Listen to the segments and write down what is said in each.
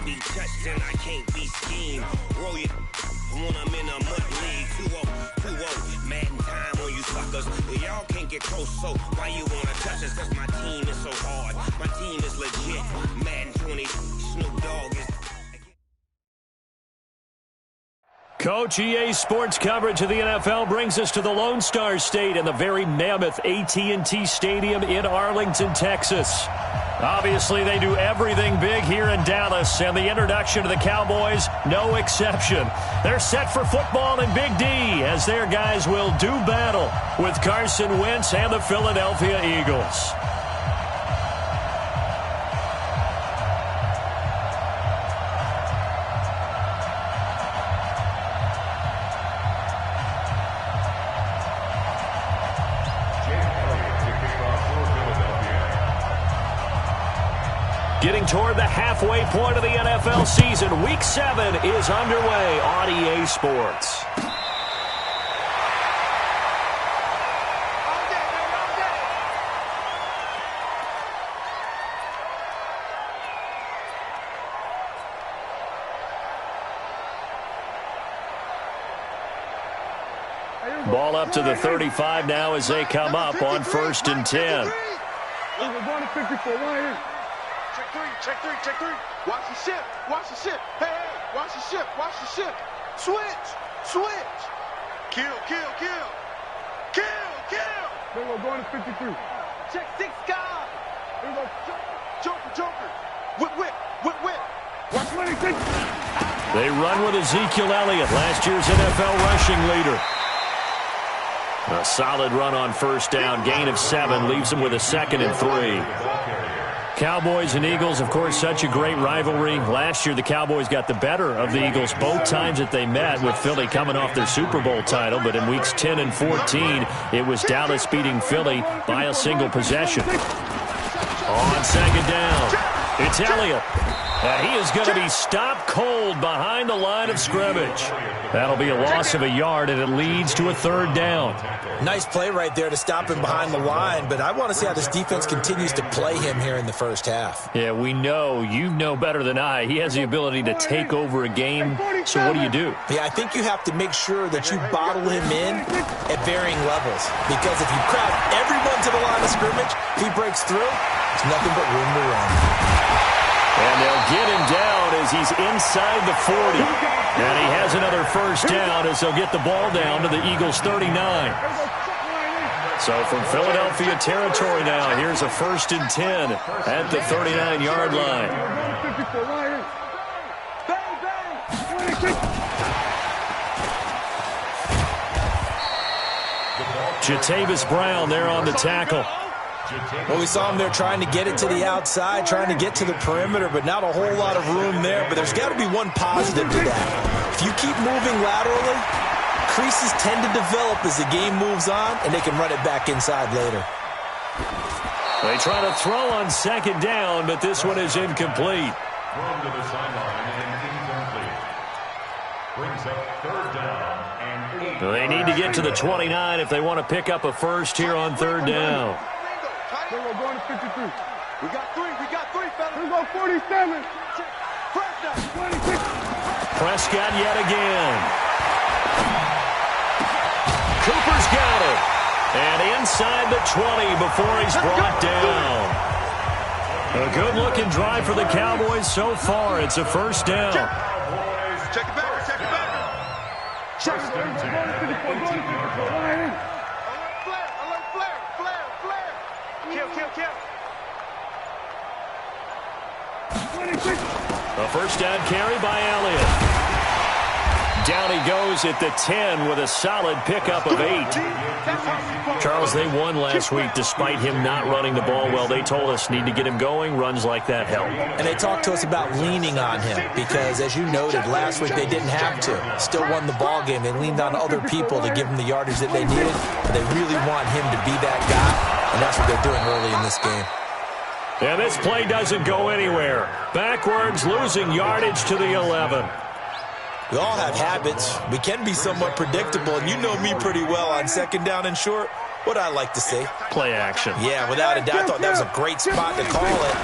be touched and I can't be schemed. Roll it when I'm in a mud league. 2-0, Madden time on you suckers. Y'all can't get close, so why you wanna touch us? Cause my team is so hard. My team is legit. Madden 20, Snoop Dogg is... Coach, EA Sports coverage of the NFL brings us to the Lone Star State and the very mammoth AT&T Stadium in Arlington, Texas. Obviously, they do everything big here in Dallas, and the introduction to the Cowboys, no exception. They're set for football in Big D as their guys will do battle with Carson Wentz and the Philadelphia Eagles. Getting toward the halfway point of the NFL season, Week 7 is underway on EA Sports. Ball up to the 35 now as they come up on 1st and 10. Check three. Watch the ship. Hey, watch the ship. Switch. Kill. They were going to 53. Check 6 guys. There we go. Joker. Whip. Watch 26. They run with Ezekiel Elliott, last year's NFL rushing leader. A solid run on 1st down, gain of 7, leaves them with a 2nd and 3. Cowboys and Eagles, of course, such a great rivalry. Last year, the Cowboys got the better of the Eagles both times that they met, with Philly coming off their Super Bowl title. But in weeks 10 and 14, it was Dallas beating Philly by a single possession. On 2nd down, it's Elliott. He is going to be stopped cold behind the line of scrimmage. That'll be a loss of a yard, and it leads to a 3rd down. Nice play right there to stop him behind the line, but I want to see how this defense continues to play him here in the 1st half. Yeah, we know. You know better than I. He has the ability to take over a game, so what do? Yeah, I think you have to make sure that you bottle him in at varying levels, because if you crowd everyone to the line of scrimmage, if he breaks through, there's nothing but room to run. And they'll get him down as he's inside the 40. And he has another 1st down as they'll get the ball down to the Eagles' 39. So from Philadelphia territory now, here's a 1st and 10 at the 39-yard line. Jatavis Brown there on the tackle. Well, we saw him there trying to get it to the outside, trying to get to the perimeter, but not a whole lot of room there. But there's got to be one positive to that. If you keep moving laterally, creases tend to develop as the game moves on, and they can run it back inside later. They try to throw on 2nd down, but this one is incomplete. Thrown to the sideline and incomplete. Brings up 3rd down and 8. They need to get to the 29 if they want to pick up a 1st here on 3rd down. They were going to 53. We got three, fellas. Here we go, 47. Prescott yet again. Cooper's got it. And inside the 20 before he's brought down. A good-looking drive for the Cowboys so far. It's a 1st down. Check it back. First and 10. Kill. A 1st down carry by Elliott. Down he goes at the 10 with a solid pickup of 8. Charles, they won last week despite him not running the ball well. They told us need to get him going. Runs like that help. And they talked to us about leaning on him because, as you noted, last week they didn't have to. Still won the ball game. They leaned on other people to give him the yardage that they needed. But they really want him to be that guy, and that's what they're doing early in this game. And this play doesn't go anywhere. Backwards, losing yardage to the 11. We all have habits. We can be somewhat predictable, and you know me pretty well on 2nd down and short. What I like to say. Play action. Yeah, without a doubt. I thought that was a great spot to call it.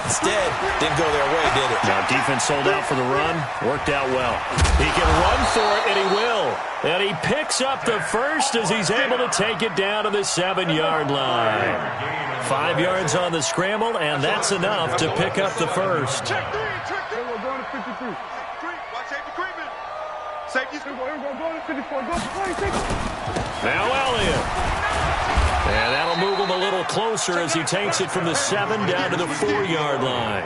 Instead, didn't go their way, did it? Now defense sold out for the run. Worked out well. He can run for it, and he will. And he picks up the first as he's able to take it down to the 7-yard line. 5 yards on the scramble, and that's enough to pick up the first. They will go to 53. Watch safety creeping. Safety's They will go to 54. Go to 26. Now Elliott. And that'll move him a little closer as he takes it from the 7 down to the 4-yard line.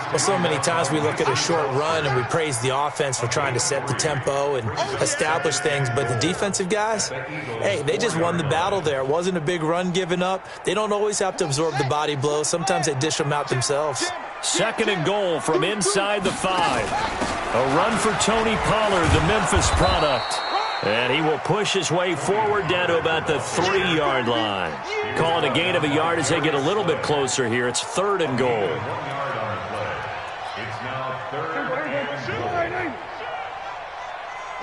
Well, so many times we look at a short run and we praise the offense for trying to set the tempo and establish things, but the defensive guys, hey, they just won the battle there. It wasn't a big run given up. They don't always have to absorb the body blows. Sometimes they dish them out themselves. 2nd and goal from inside the 5. A run for Tony Pollard, the Memphis product. And he will push his way forward down to about the 3-yard line. Call it a gain of a yard as they get a little bit closer here. It's 3rd and goal.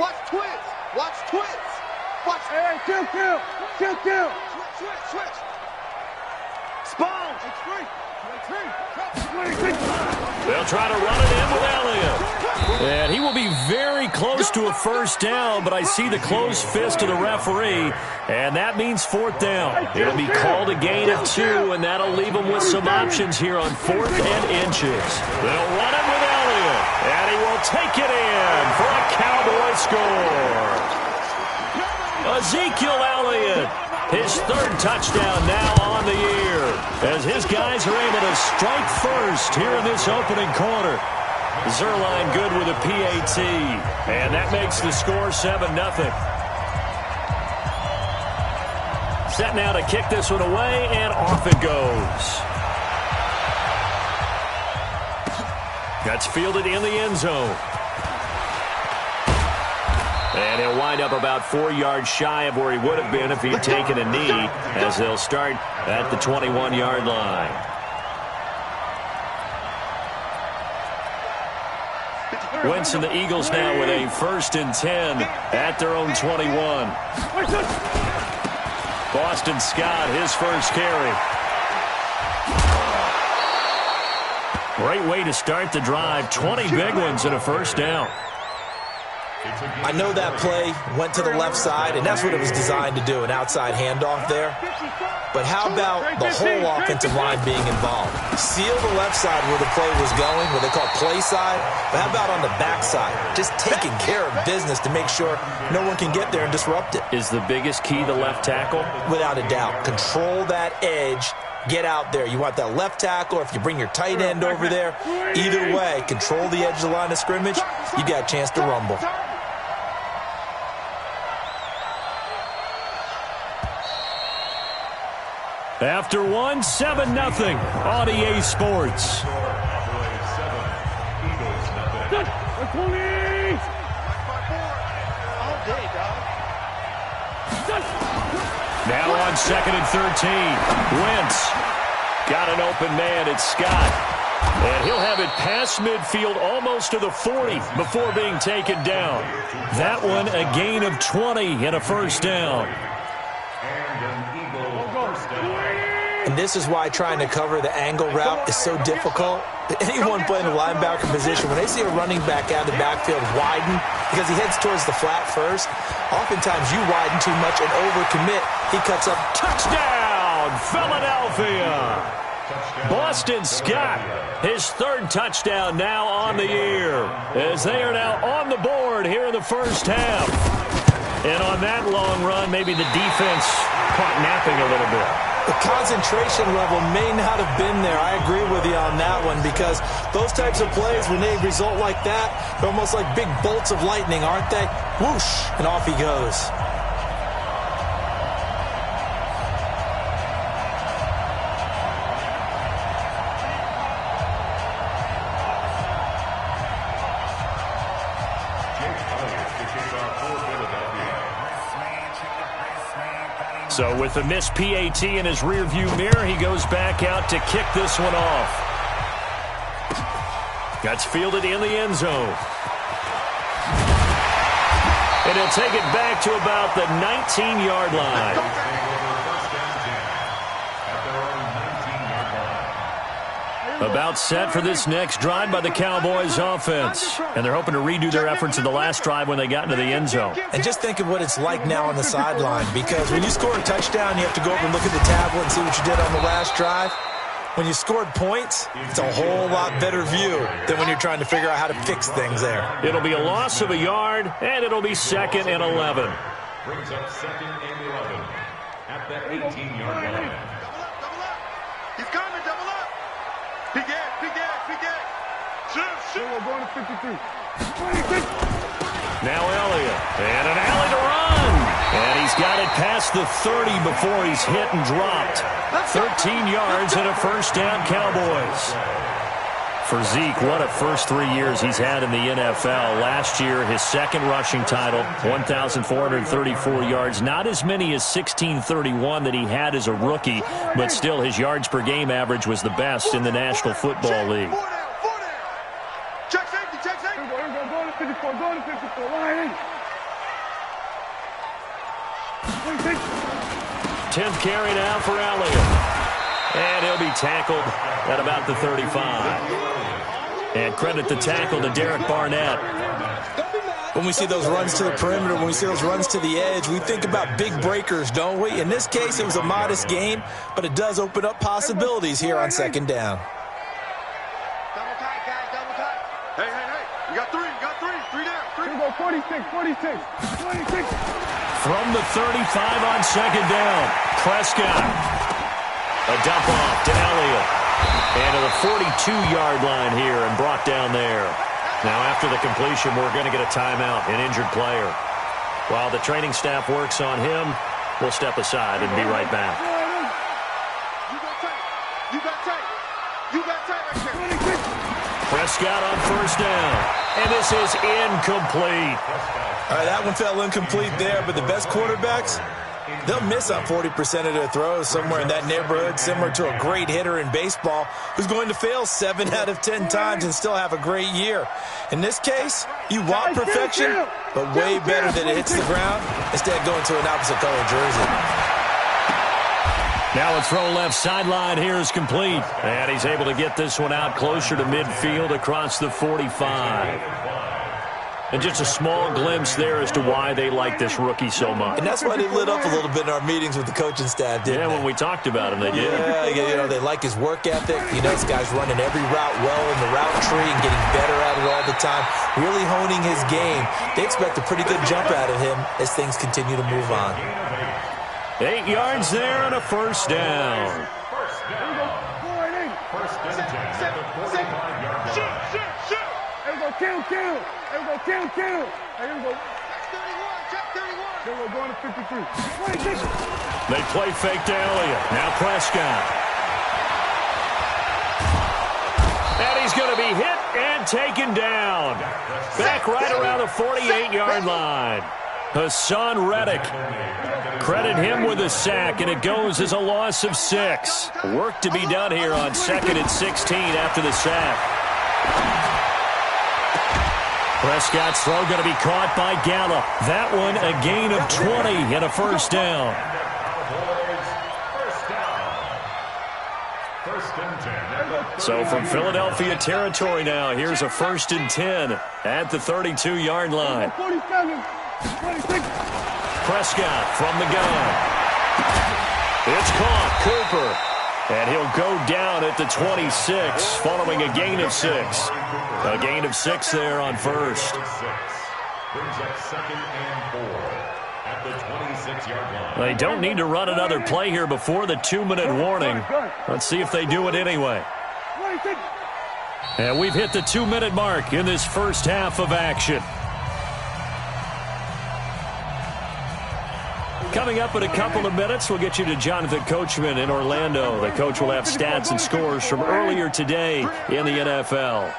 Watch twist. Watch twist. Watch. Hey, kill. Switch. Sponge. It's free. They'll try to run it in with Elliott. And he will be very close to a first down, but I see the closed fist of the referee, and that means 4th down. It'll be called a gain of 2, and that'll leave them with some options here on 4th and inches. They'll run it with Elliott, and he will take it in for a Cowboy score. Ezekiel Elliott, his 3rd touchdown now on the year, as his guys are able to strike first here in this opening quarter. Zuerlein good with a PAT, and that makes the score 7-0. Set now to kick this one away, and off it goes. That's fielded in the end zone. And he'll wind up about 4 yards shy of where he would have been if he'd taken a knee, as they'll start at the 21-yard line. Wentz and the Eagles now with a 1st and 10 at their own 21. Boston Scott, his first carry. Great way to start the drive. 20 big ones and a first down. I know that play went to the left side, and that's what it was designed to do, an outside handoff there. But how about the whole offensive line being involved? Seal the left side where the play was going, what they call play side, but how about on the back side? Just taking care of business to make sure no one can get there and disrupt it. Is the biggest key the left tackle? Without a doubt. Control that edge. Get out there. You want that left tackle, or if you bring your tight end over there, either way, control the edge of the line of scrimmage, you got a chance to rumble. After 1, 7-0 on EA Sports. Now on 2nd and 13. Wentz got an open man. It's Scott. And he'll have it past midfield almost to the 40 before being taken down. That one a gain of 20 and a first down. And this is why trying to cover the angle route is so difficult. Anyone playing the linebacker position, when they see a running back out of the backfield widen because he heads towards the flat first, oftentimes you widen too much and overcommit. He cuts up. Touchdown, Philadelphia! Boston Scott, his 3rd touchdown now on the year, as they are now on the board here in the first half. And on that long run, maybe the defense caught napping a little bit. The concentration level may not have been there. I agree with you on that one, because those types of plays, when they result like that, they're almost like big bolts of lightning, aren't they? Whoosh, and off he goes. So with the missed PAT in his rearview mirror, he goes back out to kick this one off. That's fielded in the end zone. And he'll take it back to about the 19-yard line. About set for this next drive by the Cowboys offense. And they're hoping to redo their efforts in the last drive when they got into the end zone. And just think of what it's like now on the sideline, because when you score a touchdown, you have to go over and look at the tablet and see what you did on the last drive. When you scored points, it's a whole lot better view than when you're trying to figure out how to fix things there. It'll be a loss of a yard, and it'll be 2nd and 11. Brings up 2nd and 11 at the 18-yard line. Double up. He's coming, double up. Big gap. Shoot. We're going to 53. Now Elliott, and an alley to run. And he's got it past the 30 before he's hit and dropped. 13 yards and a first down, Cowboys. For Zeke, what a first 3 years he's had in the NFL. Last year, his second rushing title, 1,434 yards. Not as many as 1,631 that he had as a rookie, but still his yards per game average was the best in the National Football League. 4 down. Check safety. Here we go. Going to 54. Going to 54. Line 8. 10th carry now for Elliott. And he'll be tackled at about the 35. And credit the tackle to Derek Barnett. When we see those runs to the perimeter, when we see those runs to the edge, we think about big breakers, don't we? In this case, it was a modest game, but it does open up possibilities here on 2nd down. Double tight, guys, double tight. Hey. You got three. 3 down. Here we go. 46. From the 35 on 2nd down, Prescott. A dump off to Elliott. And to the 42-yard line here and brought down there. Now after the completion, we're going to get a timeout, an injured player. While the training staff works on him, we'll step aside and be right back. You got tight right there. Prescott on first down. And this is incomplete. All right, that one fell incomplete there, but the best quarterbacks, they'll miss on 40% of their throws, somewhere in that neighborhood, similar to a great hitter in baseball who's going to fail 7 out of 10 times and still have a great year. In this case, you want perfection, but way better that it hits the ground instead of going to an opposite color jersey. Now a throw left sideline here is complete. And he's able to get this one out closer to midfield across the 45. And just a small glimpse there as to why they like this rookie so much. And that's why they lit up a little bit in our meetings with the coaching staff, didn't they? When we talked about him, they did. Yeah, they like his work ethic. This guy's running every route well in the route tree and getting better at it all the time, really honing his game. They expect a pretty good jump out of him as things continue to move on. 8 yards there and a first down. First and 10 at the 45-yard line. Shoot. Here we go. Kill. Here we go. Check 31. Here we go. Going to 53. They play fake to Elliott. Now Prescott. And he's going to be hit and taken down. Back right around the 48-yard line. Hassan Reddick. Credit him with a sack, and it goes as a loss of 6. Work to be done here on 2nd and 16 after the sack. Prescott's throw going to be caught by Gallup. That one a gain of 20 and a first down. So from Philadelphia territory now, here's a 1st and 10 at the 32-yard line. 47. 26. Prescott from the gun. It's caught. Cooper. And he'll go down at the 26 following a gain of 6. A gain of 6 there on first. Brings up 2nd and 4 at the 26-yard line. They don't need to run another play here before the 2-minute warning. Let's see if they do it anyway. 26. And we've hit the 2-minute mark in this first half of action. Coming up in a couple of minutes, we'll get you to Jonathan Coachman in Orlando. The coach will have stats and scores from earlier today in the NFL.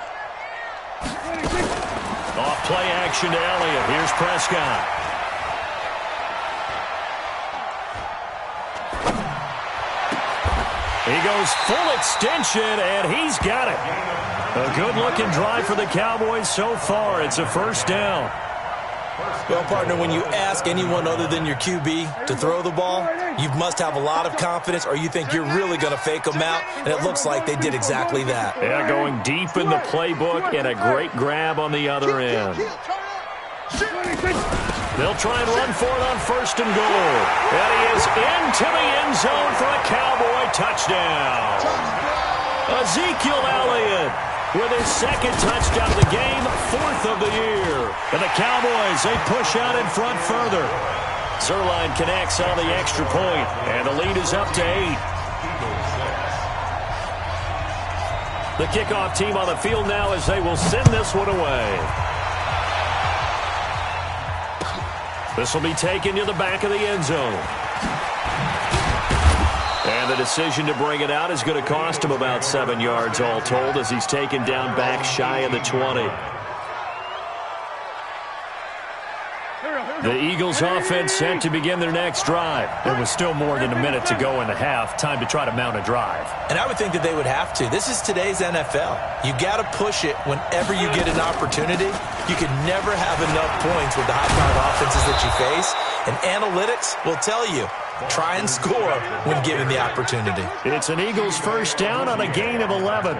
Off play action to Elliott. Here's Prescott. He goes full extension, and he's got it. A good-looking drive for the Cowboys so far. It's a first down. Well, partner, when you ask anyone other than your QB to throw the ball, you must have a lot of confidence or you think you're really going to fake them out, and it looks like they did exactly that. Yeah, going deep in the playbook and a great grab on the other end. They'll try and run for it on 1st and goal. And he is into the end zone for a Cowboy touchdown. Ezekiel Elliott with his 2nd touchdown of the game, 4th of the year. And the Cowboys, they push out in front further. Zuerlein connects on the extra point, and the lead is up to 8. The kickoff team on the field now as they will send this one away. This will be taken to the back of the end zone. And the decision to bring it out is going to cost him about 7 yards all told as he's taken down back shy of the 20. The Eagles offense set to begin their next drive. There was still more than a minute to go in the half. Time to try to mount a drive. And I would think that they would have to. This is today's NFL. You got to push it whenever you get an opportunity. You can never have enough points with the high-powered offenses that you face. And analytics will tell you, try and score when given the opportunity. It's an Eagles first down on a gain of 11.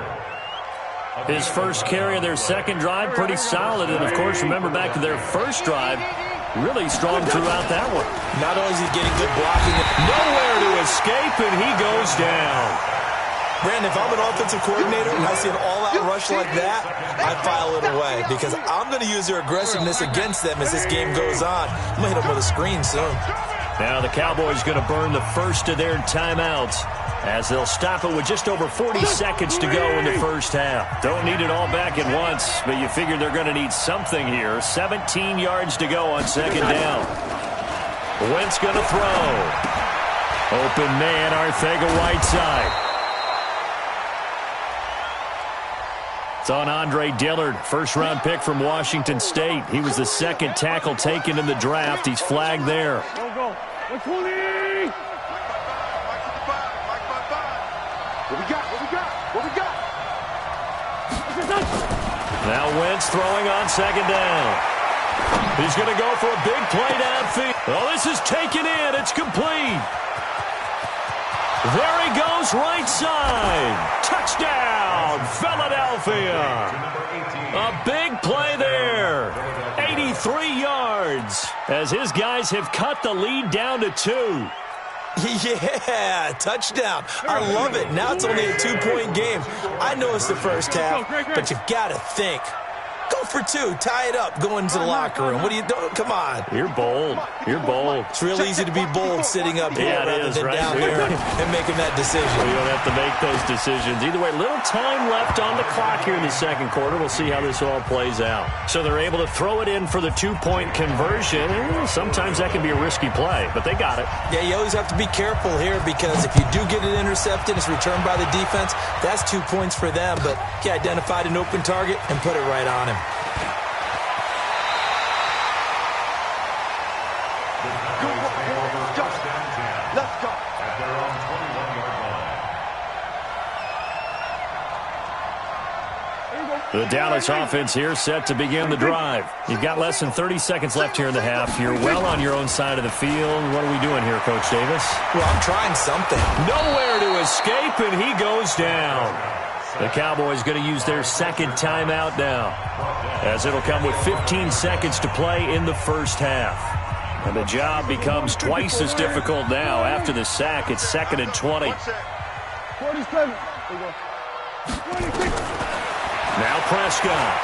His first carry of their second drive, pretty solid. And, of course, remember back to their first drive, really strong throughout that one. Not only is he getting good blocking, Nowhere to escape, and he goes down. Brandon, if I'm an offensive coordinator and I see an all-out rush like that, I file it away because I'm going to use their aggressiveness against them as this game goes on. I'm going to hit them with a screen soon. Now the Cowboys going to burn the first of their timeouts as they'll stop it with just over 40 seconds to go in the first half. Don't need it all back at once, but you figure they're going to need something here. 17 yards to go on 2nd down. Wentz going to throw. Open man, Arcega-Whiteside. It's on Andre Dillard, first-round pick from Washington State. He was the 2nd tackle taken in the draft. He's flagged there. Go. Let's go, Lee! What we got? Now Wentz throwing on 2nd down. He's going to go for a big play downfield. Oh, this is taken in. It's complete. There he goes, right side. Touchdown, Philadelphia. A big play there. 83 yards as his guys have cut the lead down to 2. Yeah, touchdown. I love it. Now it's only a 2-point game. I know it's the first half, but you've got to think. Go for 2. Tie it up. Go into the locker room. What are you doing? Come on. You're bold. It's real easy to be bold sitting up here rather than right? down there and making that decision. You don't have to make those decisions. Either way, little time left on the clock here in the second quarter. We'll see how this all plays out. So they're able to throw it in for the 2-point conversion. Sometimes that can be a risky play, but they got it. Yeah, you always have to be careful here because if you do get it intercepted, it's returned by the defense. That's 2 points for them, but he identified an open target and put it right on him. Let's go. At their own 21-yard line. The Dallas offense here set to begin the drive. You've got less than 30 seconds left here in the half. You're well on your own side of the field. What are we doing here, Coach Davis? Well, I'm trying something. Nowhere to escape, and he goes down. The Cowboys going to use their 2nd timeout now, as it'll come with 15 seconds to play in the first half. And the job becomes twice as difficult now. After the sack, it's 2nd and 20. 47. Now Prescott.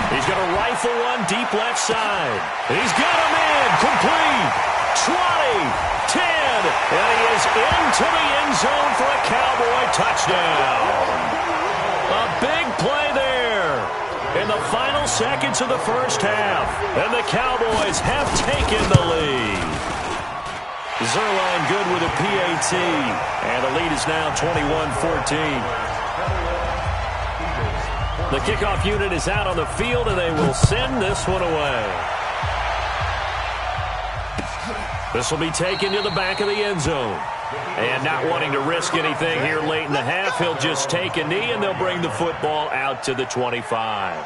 He's going to rifle one deep left side. He's got him in. Complete. 20. 10. And he is into the end zone for a Cowboy touchdown. A big play there in the final seconds of the first half. And the Cowboys have taken the lead. Zuerlein good with a PAT. And the lead is now 21-14. The kickoff unit is out on the field, and they will send this one away. This will be taken to the back of the end zone. And not wanting to risk anything here late in the half, he'll just take a knee, and they'll bring the football out to the 25.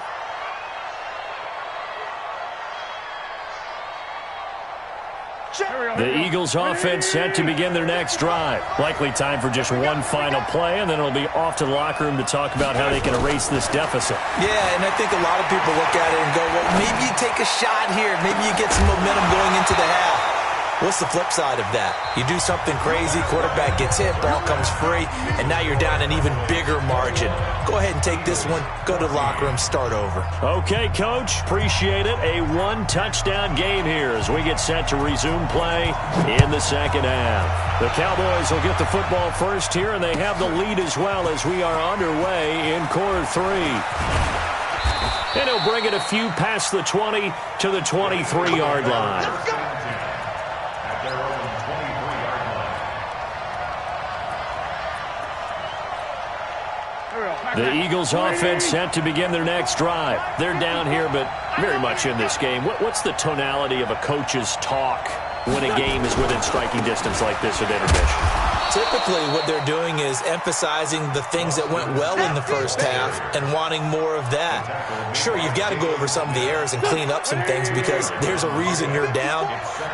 The Eagles offense set to begin their next drive. Likely time for just one final play, and then it'll be off to the locker room to talk about how they can erase this deficit. Yeah, and I think a lot of people look at it and go, well, maybe you take a shot here. Maybe you get some momentum going into the half. What's the flip side of that? You do something crazy, quarterback gets hit, ball comes free, and now you're down an even bigger margin. Go ahead and take this one, go to the locker room, start over. Okay, Coach, appreciate it. A one-touchdown game here as we get set to resume play in the second half. The Cowboys will get the football first here, and they have the lead as well as we are underway in quarter 3. And he'll bring it a few past the 20 to the 23-yard line. The Eagles offense set to begin their next drive. They're down here, but very much in this game. What's the tonality of a coach's talk when a game is within striking distance like this at intermission? Typically, what they're doing is emphasizing the things that went well in the first half and wanting more of that. Sure, you've got to go over some of the errors and clean up some things because there's a reason you're down.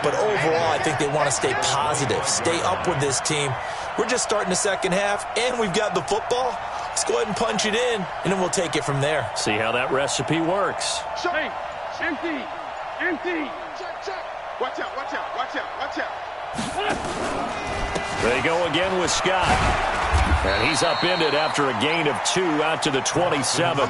But overall, I think they want to stay positive, stay up with this team. We're just starting the second half, and we've got the football. Let's go ahead and punch it in, and then we'll take it from there. See how that recipe works. Hey, empty, empty. Check, check. Watch out, watch out, watch out, watch out. They go again with Scott. And he's upended after a gain of 2 out to the 27.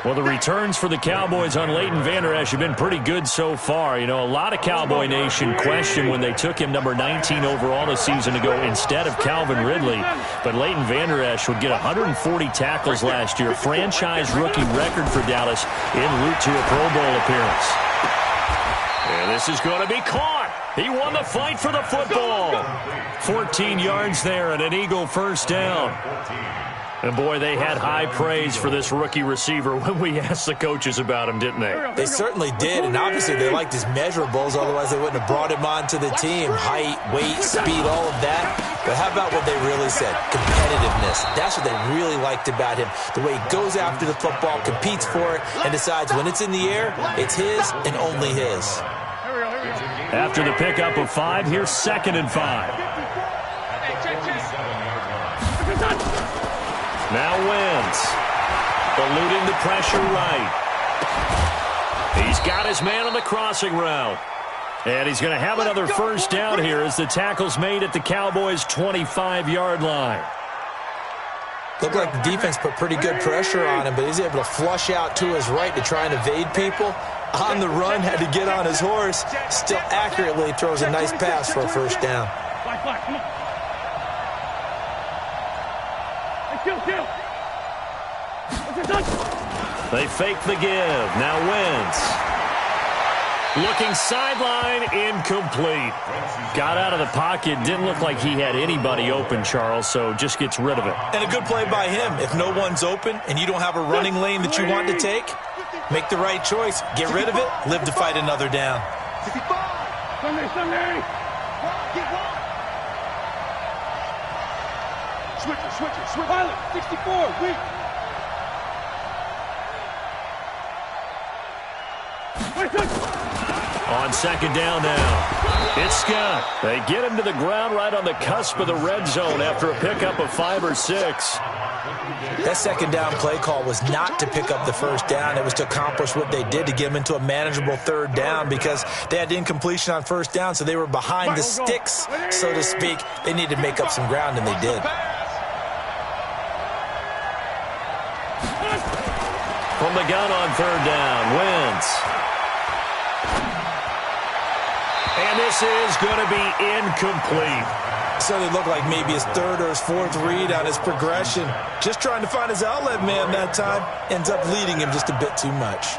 Well, the returns for the Cowboys on Leighton Vander Esch have been pretty good so far. You know, a lot of Cowboy Nation questioned when they took him number 19 overall a season ago instead of Calvin Ridley. But Leighton Vander Esch would get 140 tackles last year, franchise rookie record for Dallas en route to a Pro Bowl appearance. And this is going to be caught. He won the fight for the football. 14 yards there and an Eagle first down. And, boy, they had high praise for this rookie receiver when we asked the coaches about him, didn't they? They certainly did, and obviously they liked his measurables. Otherwise, they wouldn't have brought him onto the team. Height, weight, speed, all of that. But how about what they really said? Competitiveness. That's what they really liked about him. The way he goes after the football, competes for it, and decides when it's in the air, it's his and only his. After the pickup of 5, here's 2nd and 5. Now Wentz, eluding the pressure right. He's got his man on the crossing route. And he's going to have another first down here as the tackle's made at the Cowboys' 25-yard line. Looked like the defense put pretty good pressure on him, but he's able to flush out to his right to try and evade people. On the run, had to get on his horse. Still accurately throws a nice pass for a first down. Come on. Kill. They fake the give. Now Wentz. Looking sideline, incomplete. Got out of the pocket. Didn't look like he had anybody open, Charles, so just gets rid of it. And a good play by him. If no one's open and you don't have a running lane that you want to take, make the right choice. Get rid of it. Live to fight another down. Sunday. Switch it. Pilot, 64, weak. On 2nd down now, it's Scott. They get him to the ground right on the cusp of the red zone after a pickup of 5 or 6. That 2nd down play call was not to pick up the first down. It was to accomplish what they did to get them into a manageable 3rd down because they had incompletion on 1st down, so they were behind the sticks, so to speak. They needed to make up some ground, and they did. From the gun on 3rd down, Wentz. And this is going to be incomplete. So it looked like maybe his 3rd or his 4th read on his progression. Just trying to find his outlet man that time. Ends up leading him just a bit too much.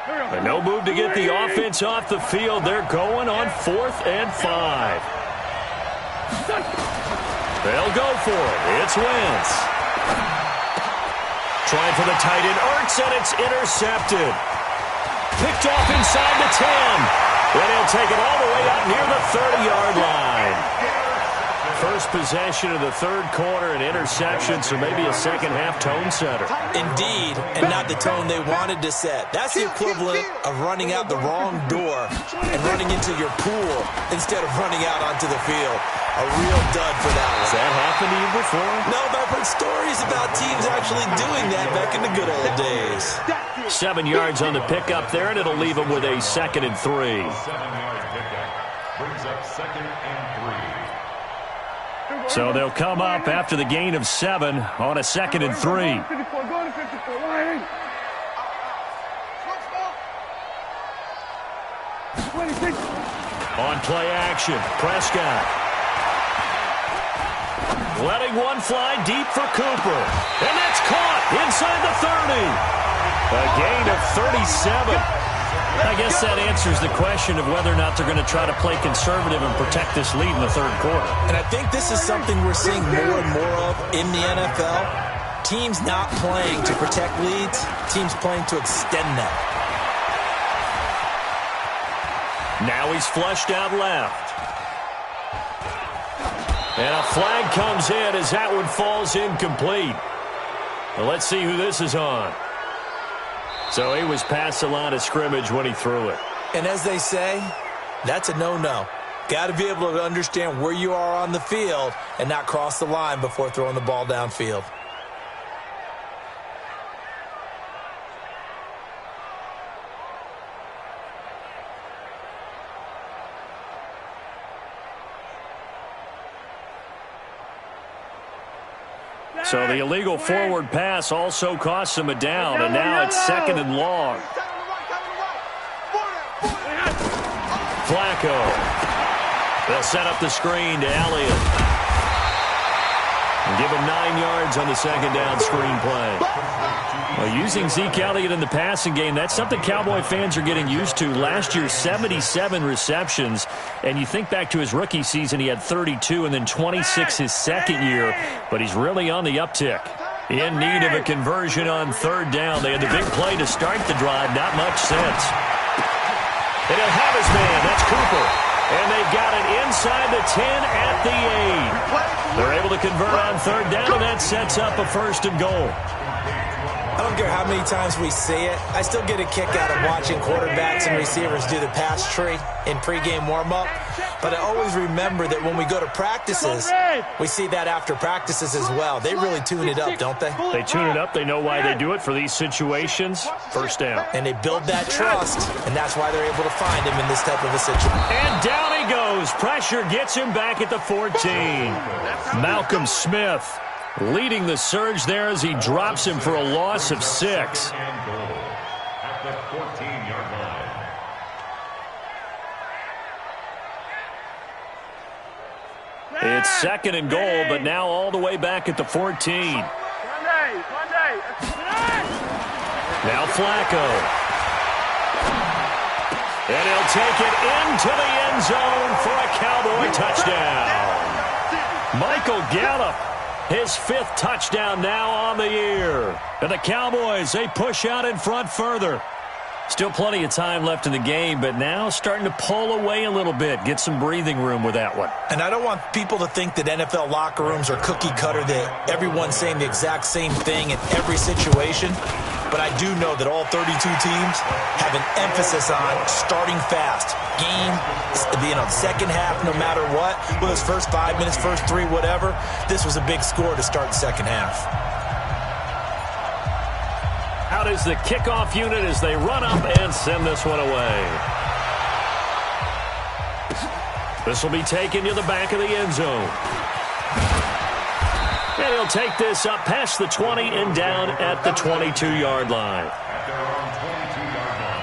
And no move to get the offense off the field. They're going on 4th and 5. They'll go for it. It's Wentz. Trying for the tight end, Ertz, and it's intercepted. Picked off inside the 10. Then he'll take it all the way out near the 30-yard line. first possession of the third quarter, an interception, so maybe a second-half tone setter. Indeed, and not the tone they wanted to set. That's the equivalent of running out the wrong door and running into your pool instead of running out onto the field. A real dud for that one. Has that happened to you before? No, but I've heard stories about teams actually doing that back in the good old days. 7 yards on the pickup there, and it'll leave them with a 2nd and 3. 7-yard pickup brings up 2nd and 3. So they'll come up after the gain of 7 on a 2nd and 3. On play action, Prescott. Letting one fly deep for Cooper. And that's caught inside the 30. A gain of 37. I guess that answers the question of whether or not they're going to try to play conservative and protect this lead in the third quarter. And I think this is something we're seeing more and more of in the NFL. Teams not playing to protect leads, teams playing to extend them. Now he's flushed out left. And a flag comes in as that one falls incomplete. Well, let's see who this is on. So he was past the line of scrimmage when he threw it. And as they say, that's a no-no. Got to be able to understand where you are on the field and not cross the line before throwing the ball downfield. So the illegal forward pass also costs him a down, and now it's 2nd and long. Flacco. They'll set up the screen to Elliott. And give him 9 yards on the 2nd down screen play. Well, using Zeke Elliott in the passing game, that's something Cowboy fans are getting used to. Last year, 77 receptions. And you think back to his rookie season, he had 32 and then 26 his second year. But he's really on the uptick. In need of a conversion on 3rd down. They had the big play to start the drive. Not much sense. And he'll have his man. That's Cooper. And they've got it inside the 10 at the 8. They're able to convert on 3rd down, and that sets up a 1st and goal. I don't care how many times we see it. I still get a kick out of watching quarterbacks and receivers do the pass tree in pregame warm-up. But I always remember that when we go to practices, we see that after practices as well. They really tune it up, don't they? They tune it up. They know why they do it for these situations. 1st down. And they build that trust, and that's why they're able to find him in this type of a situation. And down he goes. Pressure gets him back at the 14. Malcolm Smith leading the surge there as he drops him for a loss of 6. And goal at the 14-yard line. It's 2nd and goal, but now all the way back at the 14. Now Flacco. And he'll take it into the end zone for a Cowboy touchdown. Michael Gallup, his 5th touchdown now on the year. And the Cowboys, they push out in front further. Still plenty of time left in the game, but now starting to pull away a little bit. Get some breathing room with that one. And I don't want people to think that NFL locker rooms are cookie cutter, that everyone's saying the exact same thing in every situation. But I do know that all 32 teams have an emphasis on starting fast. Game, second half, no matter what. Whether it's first 5 minutes, first 3, whatever. This was a big score to start the second half. Out is the kickoff unit as they run up and send this one away. This will be taken to the back of the end zone. And he'll take this up past the 20 and down at the 22-yard line. At their own 22-yard line.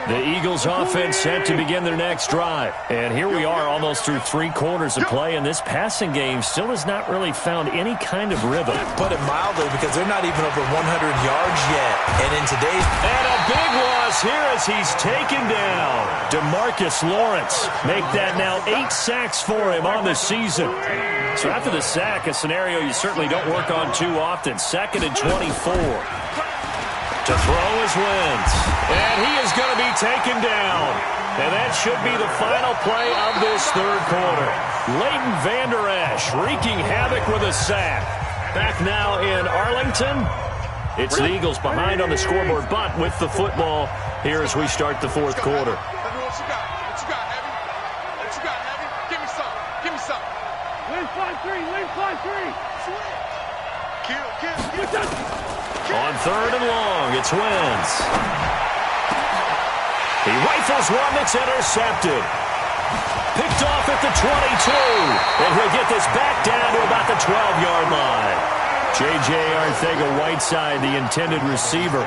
The Eagles offense set to begin their next drive. And here we are almost through 3 quarters of play, and this passing game still has not really found any kind of rhythm. Put it mildly, because they're not even over 100 yards yet. And in today's... And a big loss here as he's taken down. DeMarcus Lawrence make that now 8 sacks for him on the season. So after the sack, a scenario you certainly don't work on too often. 2nd and 24. To throw is Wentz. And he is going to be taken down. And that should be the final play of this third quarter. Leighton Vander Esch wreaking havoc with a sack. Back now in Arlington. It's the Eagles behind on the scoreboard, but with the football here as we start the fourth quarter. What you got, Heavy? What you got, Heavy? Give me some. Give me some. Win 5-3. Win 5-3. Kill. On third and long, it's Wentz. He rifles one that's intercepted. Picked off at the 22. And he'll get this back down to about the 12-yard line. J.J. Arcega-Whiteside, the intended receiver.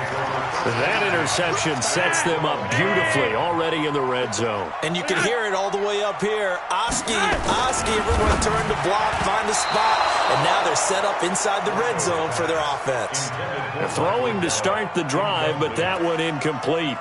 That interception sets them up beautifully already in the red zone. And you can hear it all the way up here. Oski, everyone turned to block, find the spot, and now they're set up inside the red zone for their offense. They're throwing to start the drive, but that one incomplete.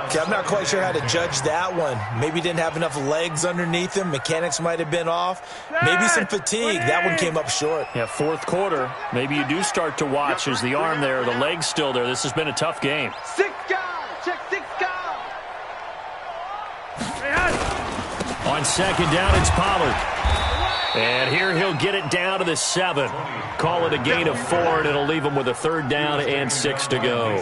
Okay, I'm not quite sure how to judge that one. Maybe didn't have enough legs underneath him. Mechanics might have been off. Maybe some fatigue. That one came up short. Yeah, fourth quarter. Maybe you do start to watch as the arm there, the leg's still there. This has been a tough game. 6 guys. Check 6 guys. On second down, it's Pollard. And here he'll get it down to the 7. Call it a gain of 4, and it'll leave him with a third down and 6 to go.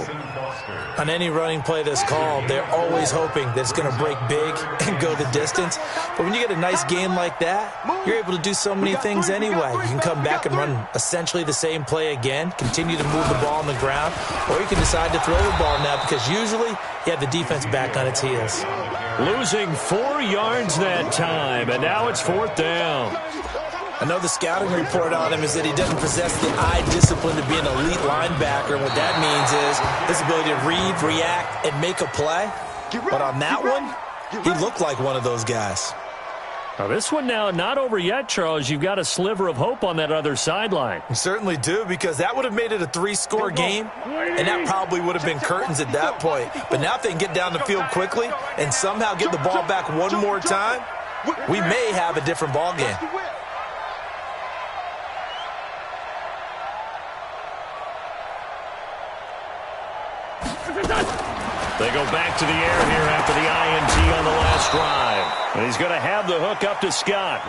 On any running play that's called, they're always hoping that it's going to break big and go the distance. But when you get a nice game like that, you're able to do so many things anyway. You can come back and run essentially the same play again, continue to move the ball on the ground, or you can decide to throw the ball now because usually you have the defense back on its heels. Losing 4 yards that time, and now it's fourth down. I know the scouting report on him is that he doesn't possess the eye discipline to be an elite linebacker, and what that means is his ability to read, react, and make a play. But on that one, he looked like one of those guys. Now this one now not over yet, Charles. You've got a sliver of hope on that other sideline. You certainly do, because that would have made it a 3-score game, and that probably would have been curtains at that point. But now if they can get down the field quickly and somehow get the ball back one more time, we may have a different ball game. They go back to the air here after the INT on the last drive. And he's going to have the hook up to Scott.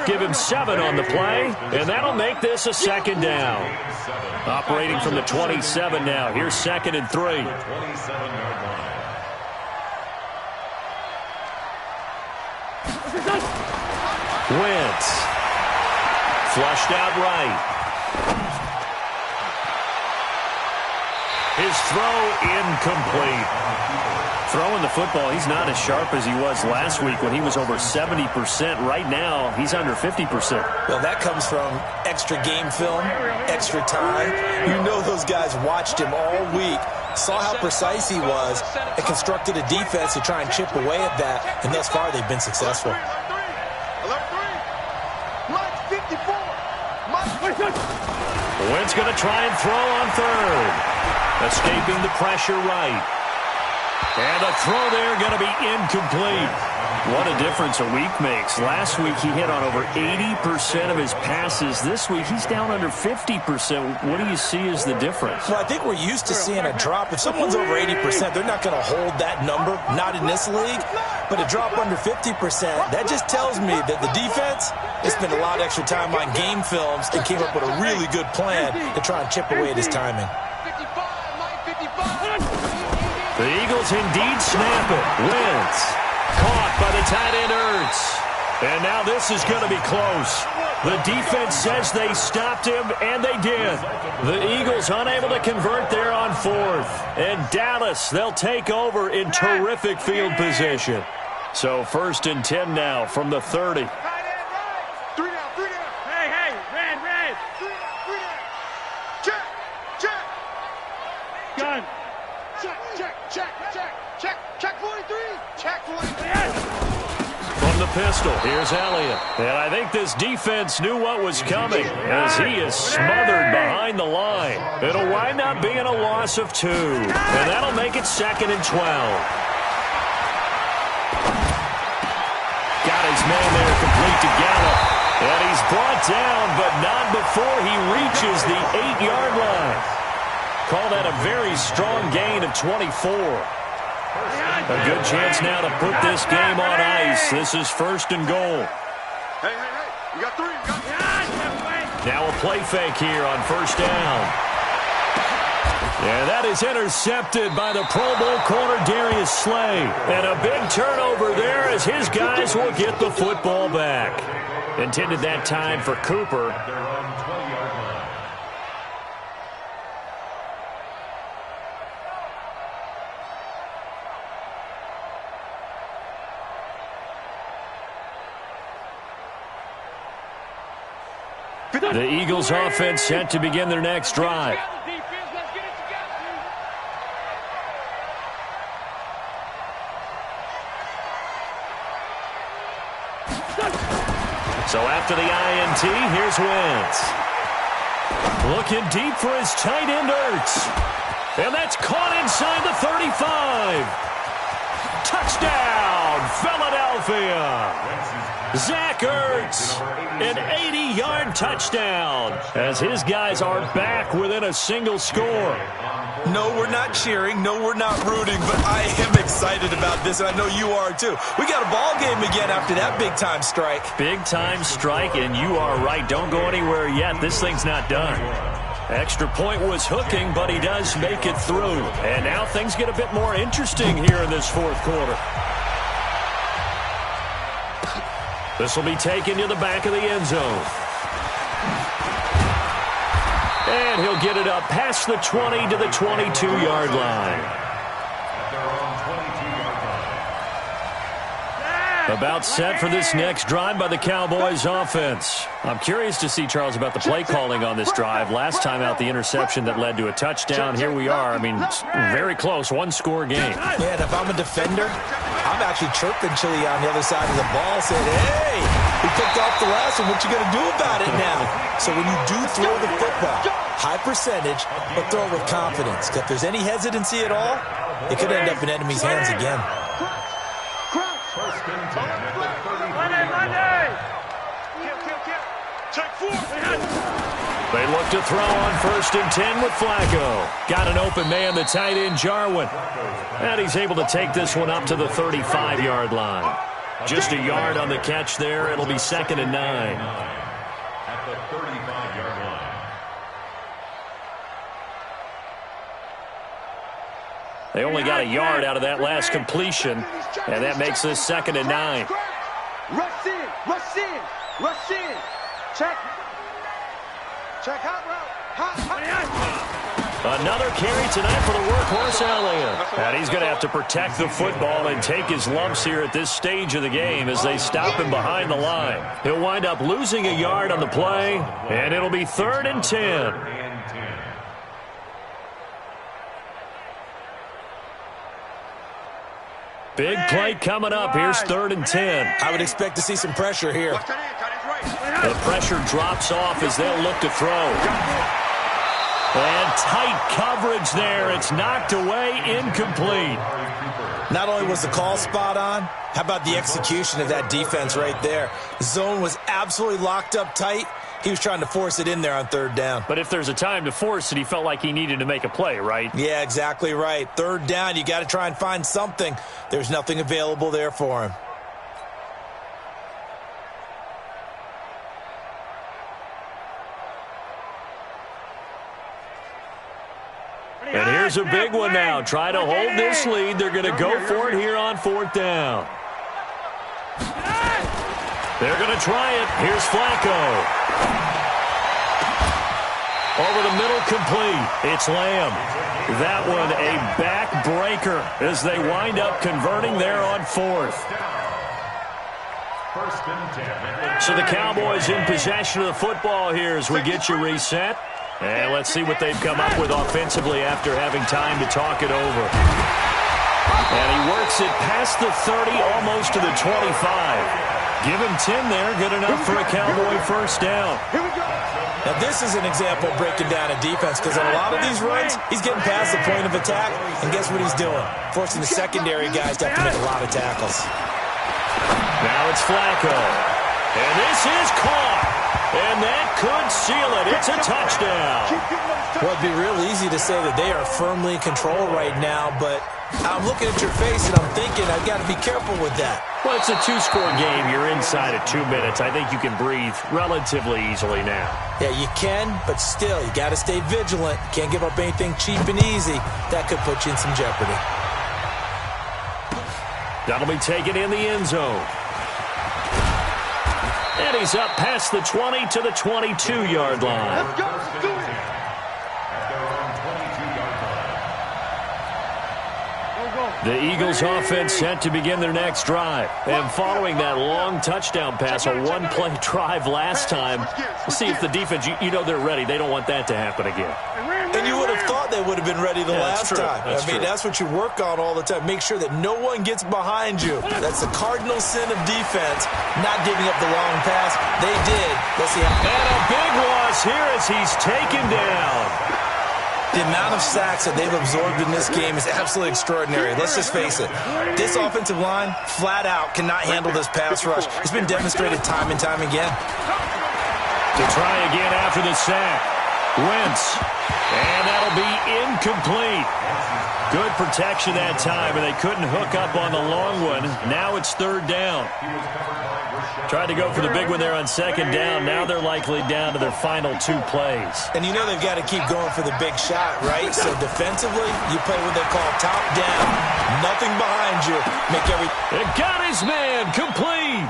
Give him 7 on the play, and that'll make this a second down. Operating from the 27 now. Here's 2nd and 3. Wentz. Flushed out right. His throw incomplete. Throwing the football, he's not as sharp as he was last week when he was over 70%. Right now, he's under 50%. Well, that comes from extra game film, extra time. You know those guys watched him all week, saw how precise he was, and constructed a defense to try and chip away at that. And thus far, they've been successful. Wentz going to try and throw on third. Escaping the pressure right. And a throw there going to be incomplete. What a difference a week makes. Last week he hit on over 80% of his passes. This week he's down under 50%. What do you see as the difference? Well, I think we're used to seeing a drop. If someone's over 80%, they're not going to hold that number. Not in this league. But a drop under 50%, that just tells me that the defense has spent a lot of extra time on game films and came up with a really good plan to try and chip away at his timing. The Eagles indeed snap it. Wentz caught by the tight end Ertz. And now this is going to be close. The defense says they stopped him, and they did. The Eagles unable to convert there on 4th. And Dallas, they'll take over in terrific field position. So 1st and 10 now from the 30. Hey, red. Gun. Check 43. Check 43. From the pistol, here's Elliott. And I think this defense knew what was coming as he is smothered behind the line. It'll wind up being a loss of 2. And that'll make it 2nd and 12. Got his man there complete to Gallup. And he's brought down, but not before he reaches the 8-yard line. Call that a very strong gain of 24. A good chance now to put this game on ice. This is 1st and goal. Hey, you got 3. Now a play fake here on 1st down. And that is intercepted by the Pro Bowl corner Darius Slay. And a big turnover there as his guys will get the football back. Intended that time for Cooper. The Eagles offense set to begin their next drive. So after the INT, here's Wentz. Looking deep for his tight end, Ertz. And that's caught inside the 35. Touchdown, Philadelphia. Zach Ertz, an 80-yard touchdown, as his guys are back within a single score. No, we're not cheering. No, we're not rooting, but I am excited about this, and I know you are too. We got a ball game again after that big-time strike. Big-time strike, and you are right. Don't go anywhere yet. This thing's not done. Extra point was hooking, but he does make it through. And now things get a bit more interesting here in this 4th quarter. This will be taken to the back of the end zone. And he'll get it up past the 20 to the 22-yard line. About set for this next drive by the Cowboys offense. I'm curious to see, Charles, about the play calling on this drive. Last time out, the interception that led to a touchdown. Here we are. I mean, very close, one-score game. Yeah, and if I'm a defender, I'm actually chirping Chili on the other side of the ball, saying, hey, we picked off the last one. What you going to do about it now? So when you do throw the football, high percentage, but throw it with confidence. If there's any hesitancy at all, it could end up in enemy's hands again. They look to throw on 1st and 10 with Flacco. Got an open man, the tight end, Jarwin. And he's able to take this one up to the 35-yard line. Just a yard on the catch there. It'll be 2nd and 9. At the 35-yard line. They only got a yard out of that last completion, and that makes this 2nd and 9. Rush in. Check hot route. Another carry tonight for the workhorse Elliott. And he's going to have to protect the football and take his lumps here at this stage of the game as they stop him behind the line. He'll wind up losing a yard on the play, and it'll be 3rd and 10. Big play coming up. Here's 3rd and 10. I would expect to see some pressure here. The pressure drops off as they'll look to throw. And tight coverage there. It's knocked away, incomplete. Not only was the call spot on, how about the execution of that defense right there? The zone was absolutely locked up tight. He was trying to force it in there on 3rd down. But if there's a time to force it, he felt like he needed to make a play, right? Yeah, exactly right. 3rd down, you got to try and find something. There's nothing available there for him. And here's a big one now. Try to hold this lead. They're going to go for it here on 4th down. They're going to try it. Here's Flacco. Over the middle, complete. It's Lamb. That one a backbreaker as they wind up converting there on 4th. So the Cowboys in possession of the football here as we get you reset. And let's see what they've come up with offensively after having time to talk it over. And he works it past the 30, almost to the 25. Give him 10 there, good enough for a Cowboy 1st down. Now this is an example of breaking down a defense because on a lot of these runs, he's getting past the point of attack, and guess what he's doing? Forcing the secondary guys to have to make a lot of tackles. Now it's Flacco. And this is caught. And that could seal it. It's a touchdown. Well, it'd be real easy to say that they are firmly in control right now, but I'm looking at your face and I'm thinking I've got to be careful with that. Well, it's a two-score game. You're inside of 2 minutes. I think you can breathe relatively easily now. Yeah, you can, but still, you got to stay vigilant. You can't give up anything cheap and easy. That could put you in some jeopardy. That'll be taken in the end zone. And he's up past the 20 to the 22-yard line. Let's go. Let's do it. The Eagles offense set to begin their next drive. And following that long touchdown pass, a one-play drive last time, see if the defense, you know they're ready. They don't want that to happen again. And you would have thought they would have been ready the last time. That's what you work on all the time. Make sure that no one gets behind you. That's the cardinal sin of defense, not giving up the long pass. They did. Let's see how. And a big loss here as he's taken down. The amount of sacks that they've absorbed in this game is absolutely extraordinary. Let's just face it. This offensive line, flat out, cannot handle this pass rush. It's been demonstrated time and time again. To try again after the sack. Wentz. And that'll be incomplete. Good protection that time, and they couldn't hook up on the long one. Now it's third down. Tried to go for the big one there on second down. Now they're likely down to their final 2 plays. And you know they've got to keep going for the big shot, right? So defensively, you play what they call top down. Nothing behind you. It got his man complete.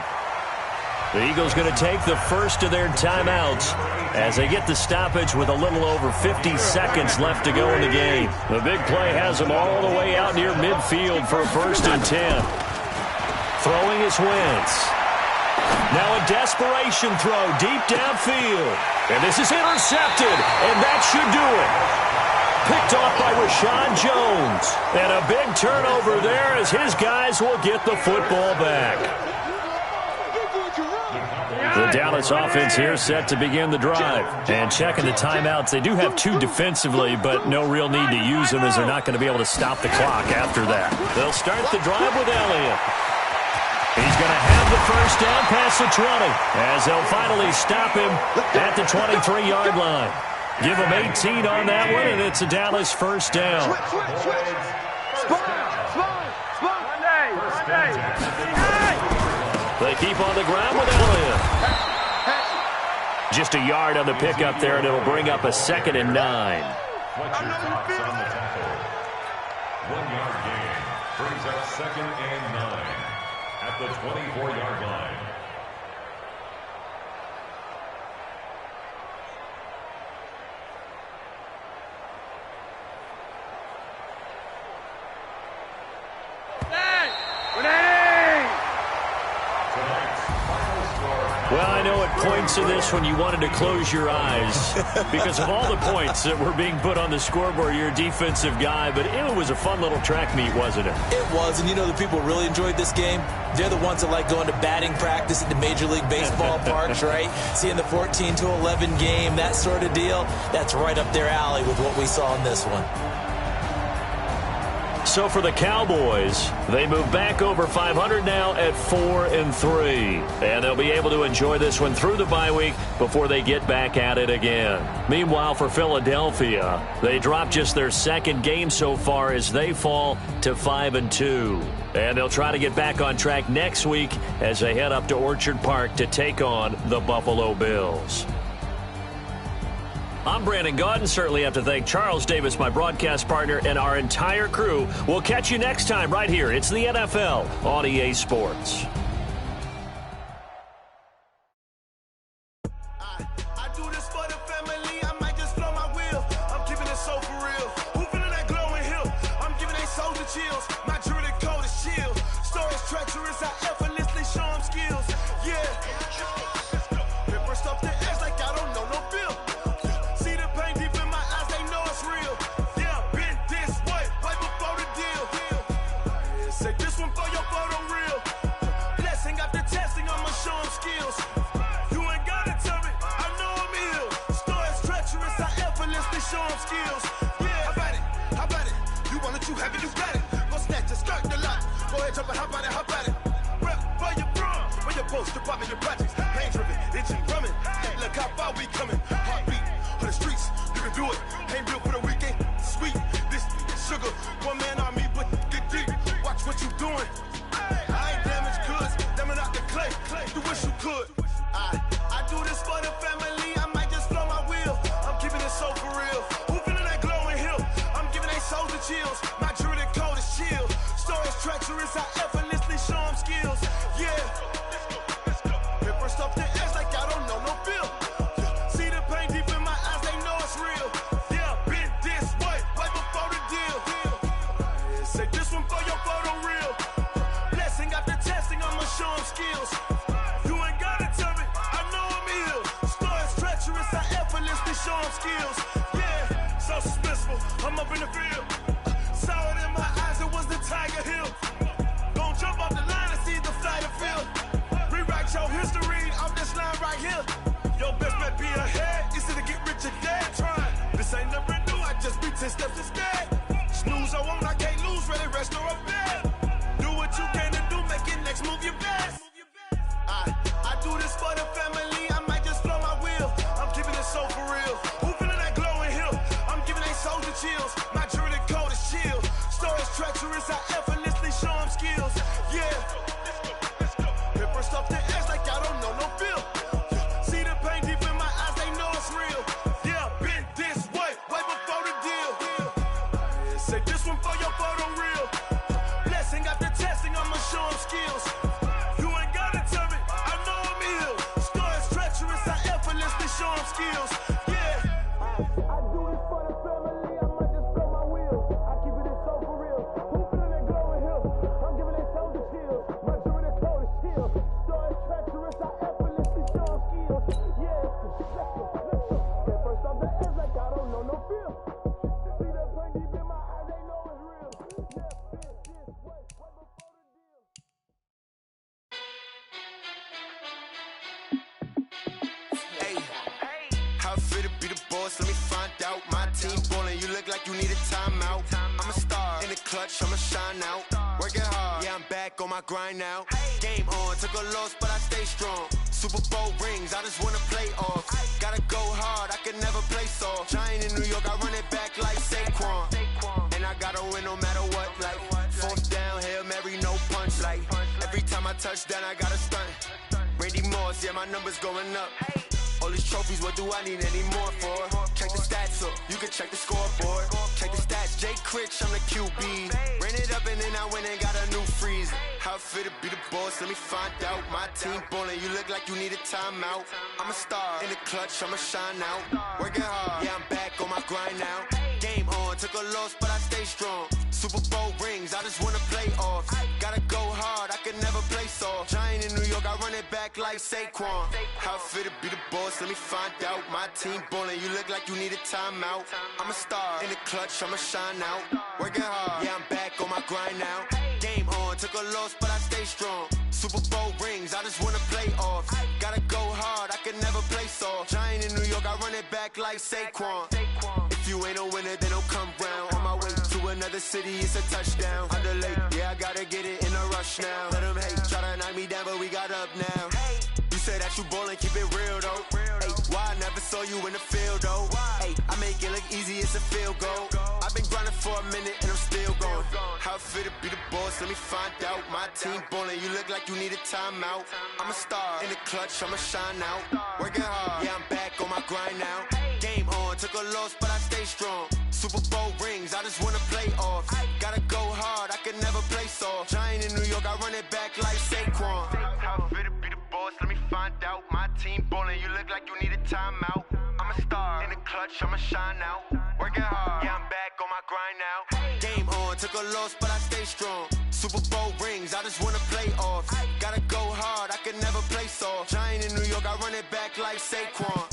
The Eagles going to take the first of their timeouts as they get the stoppage with a little over 50 seconds left to go in the game. The big play has them all the way out near midfield for a 1st and 10. Throwing is Wentz. Now a desperation throw deep downfield. And this is intercepted, and that should do it. Picked off by Rashawn Jones. And a big turnover there as his guys will get the football back. The Dallas offense here set to begin the drive. And checking the timeouts, they do have 2 defensively, but no real need to use them as they're not going to be able to stop the clock after that. They'll start the drive with Elliott. He's going to have the first down past the 20 as they'll finally stop him at the 23-yard line. Give him 18 on that one, and it's a Dallas first down. They keep on the ground with Elliott. Just a yard on the pickup there, and it'll bring up a 2nd and 9. 1-yard gain brings up 2nd and 9 at the 24-yard line. Well, I know at points of this when you wanted to close your eyes because of all the points that were being put on the scoreboard. You're a defensive guy, but it was a fun little track meet, wasn't it? It was, and you know the people really enjoyed this game? They're the ones that like going to batting practice at the Major League Baseball parks, right? Seeing the 14-11 game, that sort of deal. That's right up their alley with what we saw in this one. So for the Cowboys, they move back over 500 now at 4-3. And they'll be able to enjoy this one through the bye week before they get back at it again. Meanwhile, for Philadelphia, they drop just their 2nd game so far as they fall to 5-2. And they'll try to get back on track next week as they head up to Orchard Park to take on the Buffalo Bills. I'm Brandon Gaudin. Certainly have to thank Charles Davis, my broadcast partner, and our entire crew. We'll catch you next time right here. It's the NFL on EA Sports. I do this for the family. I might just blow my wheel. I'm keeping it so for real. Who feeling that glowing hill? I'm giving they soldier chills. My jewelry code is chill. Stories treacherous. I effortlessly show them skills. Yeah. Ripper stuff the edge like I don't know no feel. See the pain deep in my eyes, they know it's real. Yeah, been this way, right before the deal. Say this one for your photo reel. Blessing after testing, I'ma show them skills. You ain't gotta tell me, I know I'm ill. Stories treacherous, I effortlessly show them skills. Yeah, how about it? You want it, you have it, you got it. Go snatch it, skirt the lot. Go ahead, jump it, how about it? Rep where you from, where you post, department, your projects. Pain driven, itching, drumming. Look how how we coming. Heartbeat of the streets, you can do it. Ain't built for the weekend. Sweet, this sugar, one man army, but get deep. Watch what you doing. I ain't damaged goods, damn out the clay. You wish you could. I do this for the family. I might just blow my wheel. I'm keeping it so for real. Who feeling that glowing hill? I'm giving they souls the chills. My jewelry code is chill. Stories treacherous, I effortlessly show them skills. Yeah. Paper stuff the edge like I don't know no feel. See the pain deep in my eyes, they know it's real. Yeah, been this way, right before the deal. Say this one for your photo real. Blessing after testing, I'ma show them skills. You ain't gotta tell me, I know I'm ill. Stories treacherous, I effortlessly show them skills. Yeah, so suspenseful, I'm up in the field. Saw it in my eyes, it was the Tiger Hill. Gon' jump off the line and see the flight of field. Rewrite your history off this line right here. Your best bet be ahead, easy to get rich or dead. Trying, this ain't never new, I just be 10 steps instead. Snooze I won't, I can't lose, ready, rest or up bed. Do what you can to do, make it next move your best. I do this for the family, I might just blow my wheel. I'm keeping it so for real. Who feeling that glowing hill? I'm giving they souls the chills. My jewelry code is chill. Stories treacherous, I effortlessly show them skills. Yeah. Paper stuff the edge like I don't know no feel. See the pain deep in my eyes, they know it's real. Yeah, been this way, way before the deal. Say this one for your photo real. Blessing after testing, I'ma show them skills. You ain't gotta tell me, I know I'm ill. Stories treacherous, I effortlessly show them skills. Yeah. I do this for the family, I might just blow my wheel. I keep it so for real. Who feeling that glowing hill? I'm giving they souls the chills. My jewelry code is chill. Stories treacherous, I effortlessly show them skills. Yeah, at first off the edge like I don't know no feel. See that pain deep in my eyes, they know it's real. Yeah, this way, right before the deal. Hey, how fit to be the boss? Let me find out. My team ballin', you look like you need a timeout. I'm a star in the clutch, I'ma shine out. Working hard, yeah, I'm back on my grind now. Game on, took a loss, but I stay strong. Super Bowl rings, I just wanna play off. Gotta go hard, I can never play soft. Giant in New York, I run it back like Saquon. And I gotta win no matter what, like fourth down, Hail Mary, no punch. Like every time I touch down, I gotta stunt. Randy Moss, yeah, my numbers going up. All these trophies, what do I need any more for? Check the stats up, you can check the scoreboard. Check the stats, Jay Critch, I'm the QB. Ran it up and then I went and got a new freeze. How fit to be the boss, let me find out. My team ballin', you look like you need a timeout. I'm a star in the clutch, I'ma shine out. Working hard, yeah, I'm back on my grind now. Game on, took a loss, but I stay strong. Super Bowl rings, I just wanna play off. Gotta go hard, I can never play soft. Giant in New York, I run it back like Saquon. How fit to be the boss, let me find out. My team ballin', you look like you need a timeout. I'm a star in the clutch, I'ma shine out. Working hard, yeah, I'm back on my grind now. Game on, took a loss, but I stay strong. Super Bowl rings, I just wanna play off. Gotta go hard, I can never play soft. Giant in New York, I run it back like Saquon. If you ain't a winner, then don't come round. On my way to another city, it's a touchdown. Underlay, yeah, I gotta get it in a rush now. Let them hate, try to knock me down, but we got up now. You say that you ballin', keep it real though. Hey, why I never saw you in the field though? Hey, I make it look easy, it's a field goal. I've been grinding for a minute and I'm still going. How fit to be the boss, let me find out. My team ballin', you look like you need a timeout. I'm a star in the clutch, I'ma shine out. Working hard, yeah, I'm back on my grind now. Game on, took a loss, but I stay strong. Super Bowl rings, I just wanna play off. Gotta go hard, I can never play soft. Giant in New York, I run it back like Saquon. How fit to be the boss, let me find out. My team ballin', you look like you need a timeout. I'm a star in the clutch, I'ma shine out. Working hard, yeah, I'm back on my grind now. Game on, took a loss, but I stay strong. Super Bowl rings, I just wanna play off. Gotta go hard, I can never play soft. Giant in New York, I run it back like Saquon.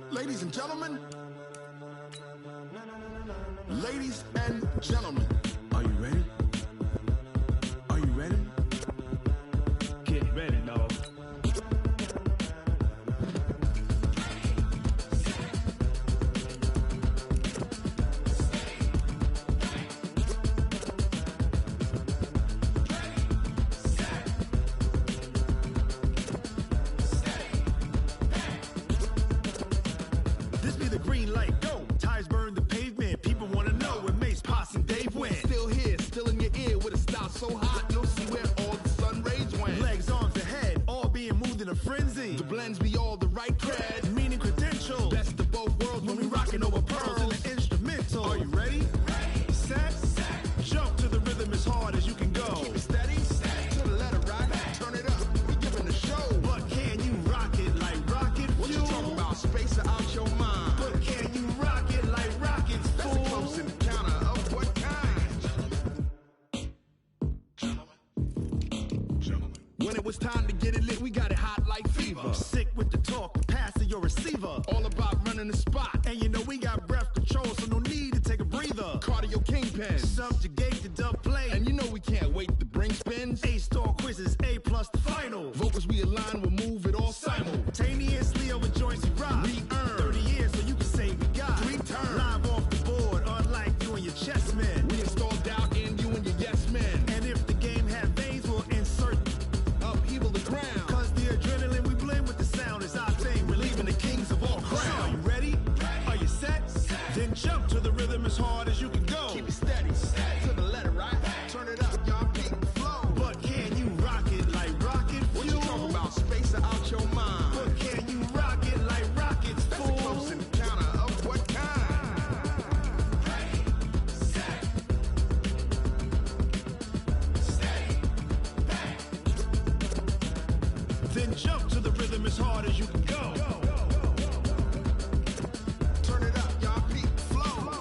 Ladies and gentlemen, ladies and gentlemen, are you ready? the green light, go. Tires burn the pavement, people wanna know when Mace, Potts, and Dave win. Still here, still in your ear with a style so hot, you'll see where all the sun rays went. Legs, arms, and head, all being moved in a frenzy. The blends be all the right cred, meaning credentials. best of both worlds When we rockin' over pearls in the instrumental. Are you ready? Set, jump to the rhythm as hard as you can go. Keep it steady, to the letter right, turn it up, we giving the show. But can you rock it like rocket fuel? What you talking about, space out your mind? But can you rock it like rockets, That's a close encounter of what kind? Gentlemen. When it was time to get it lit, we got it hot like fever. Sick with the talk, pass to your receiver. All about running the spot. And you know we got breath control, so no need to take a breather. Cardio kingpin. Subjugate the dub play. And you know we can't wait to bring spins. A-star quizzes, A+ the final. Vocals we align, we'll move it all Simultaneously over joints we rock. We earn 30 years so you can say we got 3 turns. live off the board, unlike you and your chess men. We install doubt in you and your yes men. And if the game had veins, we'll insert Upheaval the crown. Cause the adrenaline we blend with the sound is our thing, relieving the kings of all crowns. Are you ready? Are you set? Then jump to the rhythm as hard as you can go. Keep it steady, to the letter right. Turn it up, y'all beat the flow. But can you rock it like rocket fuel? What you talking about, space out your mind? But can you rock it like rockets, That's fool? a close encounter of what kind? Then jump to the rhythm as hard as you can go. Turn it up, y'all beat the flow.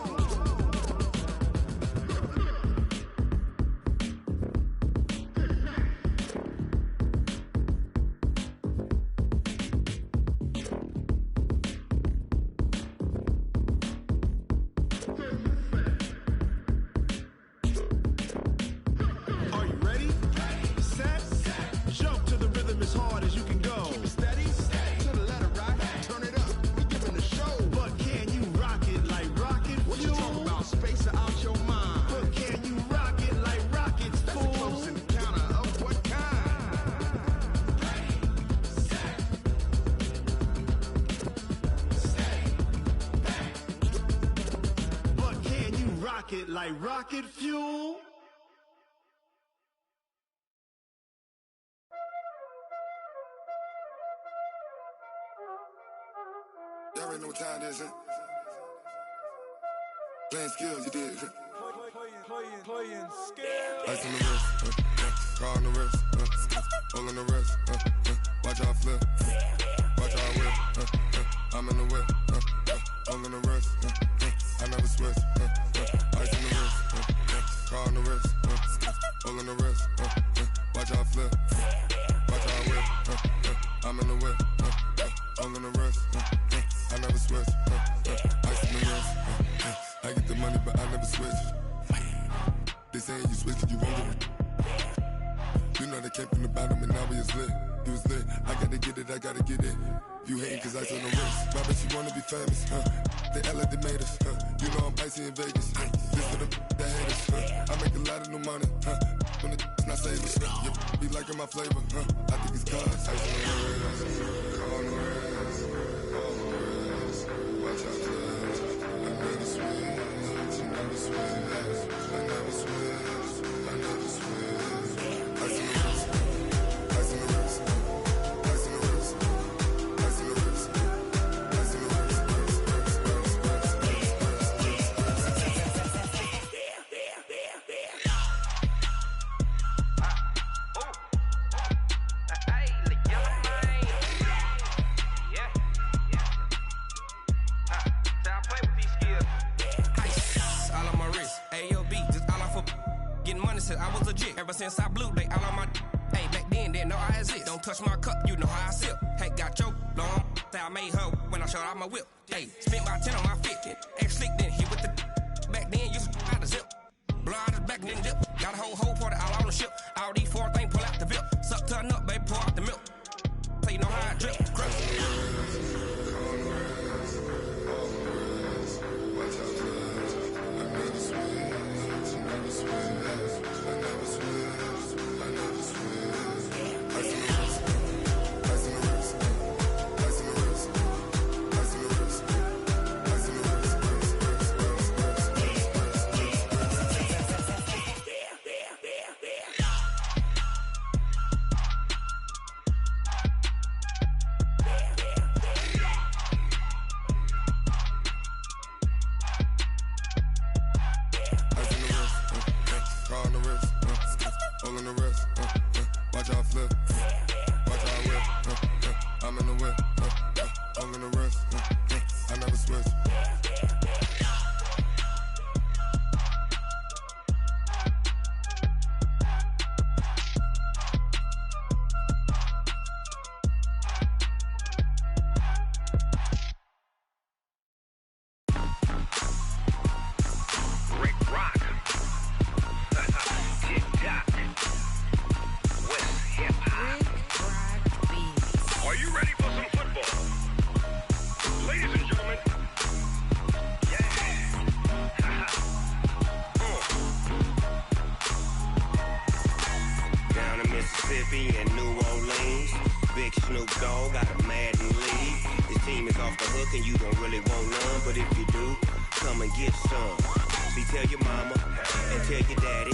Are you ready? Set, jump to the rhythm as hard as you can go. Keep it steady, to the letter right. Turn it up, we giving the show. But can you rock it like rocket What you fuel? talking about, space out your mind? But can you rock it like rockets, That's a fool? close encounter of what kind? But can you rock it like rocket fuel? Y'all already know what time it is, huh? Playing skills, you did. Playing scale. Ice on the wrist, car on the wrist, hole on the wrist, watch how I flip, watch how I whip, I'm in the whip, hole on the wrist, I never switch, ice on the wrist, car on the wrist, hole on the wrist, watch how I flip, watch how I whip, I'm in the whip, hole on the wrist, I never switch, ice on the wrist, I get the money but I never switch. They saying you switch cause you won't get it. You know they came from the bottom and now we is lit. You was lit, I gotta get it, I gotta get it. You hating cause ice on the wrist. Why bet you wanna be famous, They act like they made us, You know I'm icy in Vegas, This for the that hate us, I make a lot of new money, When the not savers, You be liking my flavor, I think it's cause ice on the wrist, on the wrist, on the wrist. Watch out, cuz I never switch, you never switch. I never switch, I never switch. Ice in the wrist, ice in the wrist, ice in the wrist, ice in the wrist, ice in the wrist, I was legit. Ever since I blew, they all on my. Hey, back then, didn't know I exist. Don't touch my cup, you know how I sip. Hey, got your long. Say I made her when I showed out my whip. Hey, spent my 10 on my 50. Ex slick, then hit with the. Back then, used to out the zip. Blow out his back, then dip. Got a whole party all on the ship. All these 4 things, pull out the VIP. Suck to a nut, baby, pour out the milk. So you know how I drip. Ice in the wrist, Dogg got a Madden league. His team is off the hook and you don't really want none, but if you do, come and get some. See, tell your mama and tell your daddy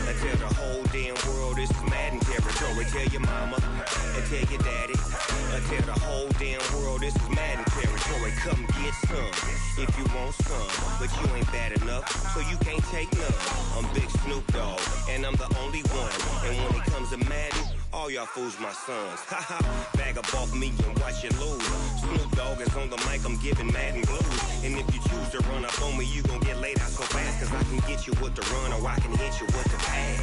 and tell the whole damn world this is Madden territory. Tell your mama and tell your daddy and tell the whole damn world this is Madden territory. Come get some if you want some, but you ain't bad enough, so you can't take none. I'm Big Snoop Dogg, and I'm the only one. And when it comes to Madden, all y'all fools my sons. Haha, bag up off me and watch you lose. Snoop Dogg is on the mic, I'm giving Madden blues. And if you choose to run up on me, you gon' get laid out so fast, cause I can get you with the run or I can hit you with the pass.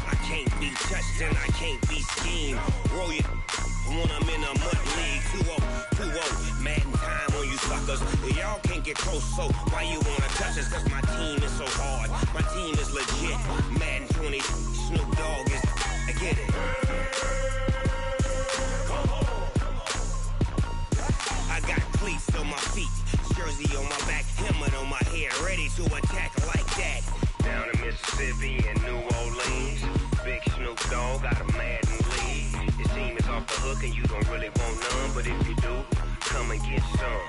I can't be touched and I can't be schemed. Roll you when I'm in a mud league. 2-0, Madden time on you suckers. Y'all can't get close, so why you wanna touch us? Cause my team is so hard. My team is legit. Madden 20, Snoop Dogg is, I get it. I got cleats on my feet, jersey on my back, helmet on my head, ready to attack like that. Down in Mississippi and New Orleans, Big Snoop Dogg got a Madden league. His team is off the hook and you don't really want none, but if you do, come and get some.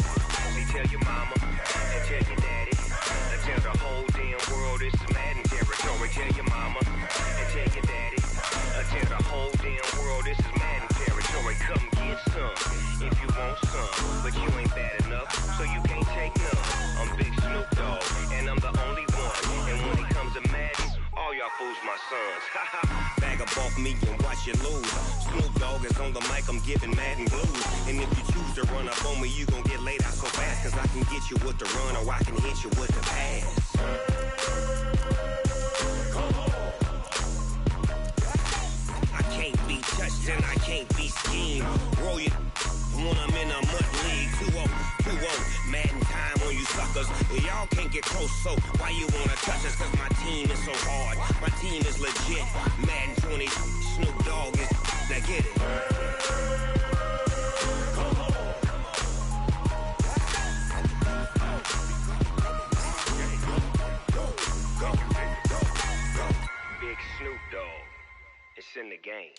See, tell your mama and tell your daddy and tell the whole damn world this is Madden territory. Tell your mama and tell your daddy and tell the whole damn world this is Madden territory. Come get some if you want some, but you ain't bad enough, so you can't take none. I'm Big Snoop Dogg, and I'm the only one. And when it comes to Madden, all y'all fools my sons. Haha, bag up off me and watch you lose. Snoop Dogg is on the mic, I'm giving Madden blues. And if you choose to run up on me, you gon' get laid out so fast, cause I can get you with the run or I can hit you with the pass. I can't be touched and I can't be schemed. Roll you when I'm in a mud league. 2-0, Madden time on you suckers. Y'all can't get close, so why you wanna touch us? Cause my team is so hard. My team is legit. Madden 20, Snoop Dogg is, now get it. Big Snoop Dogg, it's in the game.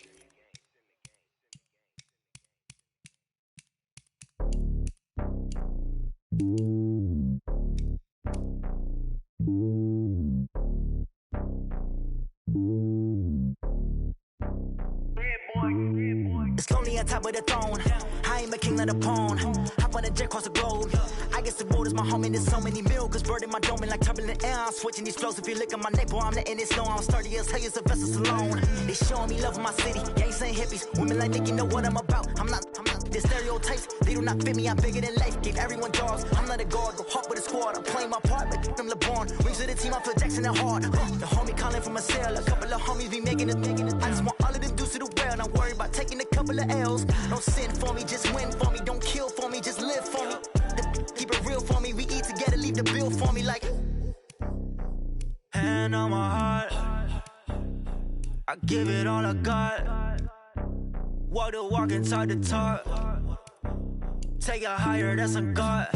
It's lonely on top of the throne. I ain't a king of the pawn. Hop on a jet across the globe. I guess the road is my home and there's so many milk. Bird in my dome and like turbulent air. I'm switching these flows. If you look at my neck, boy, I'm letting it slow. I'm sturdy as hell, as a vessel alone. They showing me love in my city. Gangs ain't hippies. Women like Nicki know what I'm about. I'm not the stereotypes. They do not fit me. I'm bigger than life. Gave everyone jobs. I'm not a guard. Go hard with a squad. I'm playing my part, but I'm LeBron. Wings of the team. I feel Jackson and hard. The homie calling from a cell. A couple of homies be making it. I just want all of them dudes to the well. Not worry about taking a couple of L's. Don't sin for me, just win for me. Don't kill for me, just live for me. Keep it real for me. We eat together, leave the bill for me like. Hand on my heart, I give it all I got. Walk the walk and talk the talk. Take it higher, that's a God.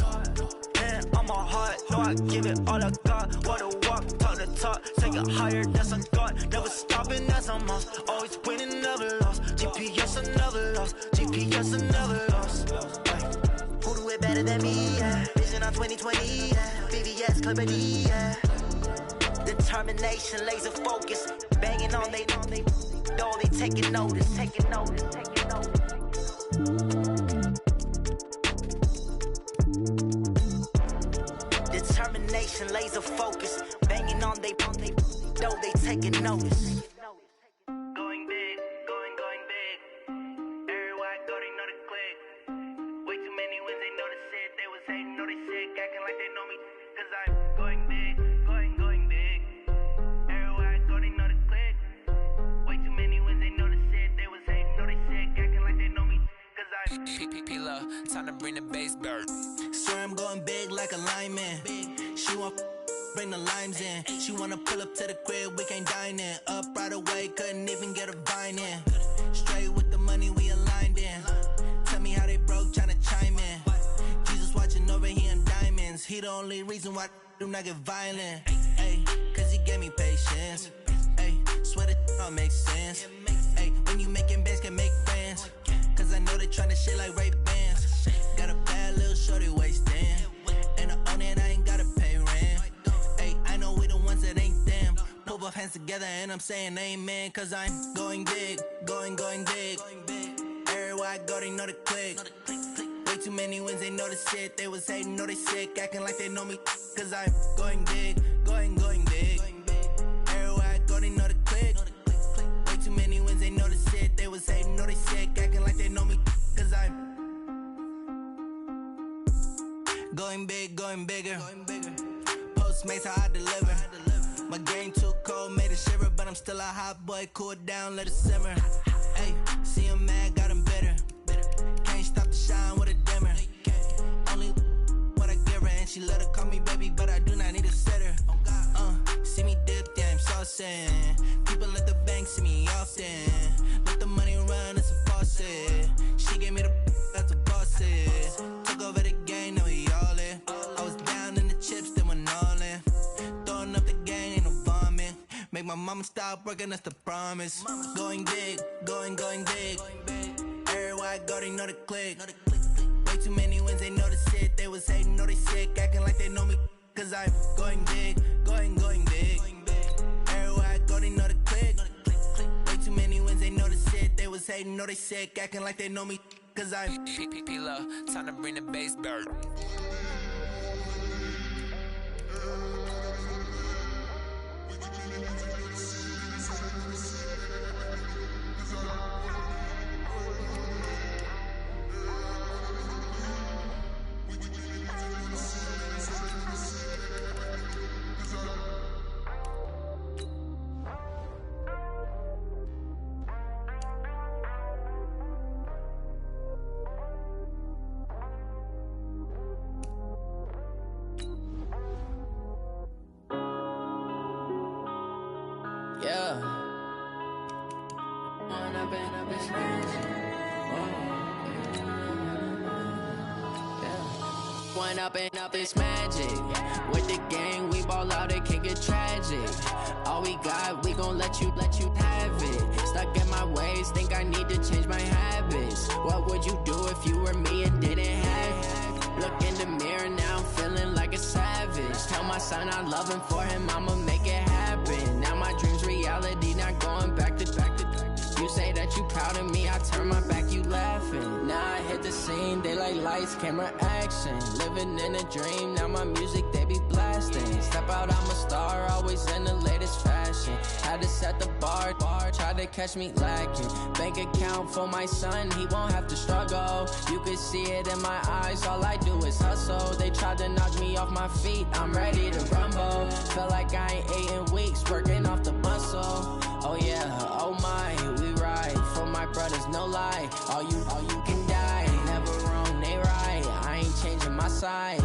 Hand on my heart, no, I give it all I got. Walk the walk, talk the talk. Take it higher, that's a God. Never stopping, that's a must. Always winning, never lost. GPS, I never lost. GPS, I never lost. Who do it better than me? Yeah. Vision on 2020. Yeah. VVS, Clipper D. Yeah. Determination, laser focus. Banging on they door, they taking notice. Taking notice. Taking notice. Determination, laser focus. Banging on they door, they taking notice. Going big, going big. Everywhere I go, they know the click. Way too many wins, they know the shit. They was hating, know they sick, acting like they know me. Cause I'm going big, going big. Everywhere I go, they know the click. Way too many wins, they know the shit. They was hating, know they sick, acting like they know me. Cause I'm P-P-P-Love, time to bring the bass bird. Swear I'm going big like a lineman. She want bring the limes in. She wanna pull up to the crib, we can't dine in. Up right away, couldn't even get a vine in. Straight with the money, we aligned in. Tell me how they broke, tryna chime in. Jesus watching over here in diamonds. He the only reason why do not get violent. Ay, cause he gave me patience. Ay, swear the all makes sense. Hey, when you making bands, can make friends. Cause I know they tryna shit like Ray-Bans. Got a bad little shorty wasting. And I own it, I ain't gotta pay rent. Hey, I know we the ones that ain't them. Put both hands together and I'm saying amen. Cause I'm going big, going big. Everywhere I go, they know the click. Way too many wins, they know the shit. They was hating, know they sick, acting like they know me. Cause I'm going big, going big. Everywhere I go, they know the click. Way too many wins, they know the shit. They was hating, know they sick, acting like they know me. Cause I'm going big, going bigger. Postmates, how I deliver. My game too cold, made it shiver. But I'm still a hot boy, cool it down, let it simmer. Hey, see him mad, got him bitter. Can't stop the shine with a dimmer. Only what I give her, and she let her call me baby, but I do not need a sitter. See me dip, yeah, I'm saucing. People at the bank see me often. Let the money run, it's a faucet. She gave me the that's a bosses. Took over the game, now we all in. I was down in the chips, then went all in. Throwing up the game, ain't no vomit. Make my mama stop working, that's the promise. Going big, going big. Everywhere I go, they know the click. Way too many wins, they know the shit. They was hating, know they sick, acting like they know me. Cause I'm going big, going big. Everywhere I go, they know the click. Way too many wins, they know the shit. They was hating, know they sick, acting like they know me. Cause I'm P-P-P-Lo, time to bring the bass bird. Up this magic. With the gang, we ball out, it can get tragic. All we got, we gon' let you have it. Stuck in my ways, think I need to change my habits. What would you do if you were me and didn't have it? Look in the mirror, now I'm feeling like a savage. Tell my son I love him, for him I'ma make it happen. Now my dream's reality, not going back to. You say that you proud of me, I turn my back, you laughing. Now I hit the scene, they like lights, camera, action. Living in a dream, now my music, they be blasting. Step out, I'm a star, always in the latest fashion. Had to set the bar, try to catch me lacking. Bank account for my son, he won't have to struggle. You could see it in my eyes, all I do is hustle. They tried to knock me off my feet, I'm ready to rumble. Felt like I ain't ate in weeks, working off the muscle. Oh yeah, oh my, we ride for my brothers, no lie. All you can die, never wrong, they right. I ain't changing my side.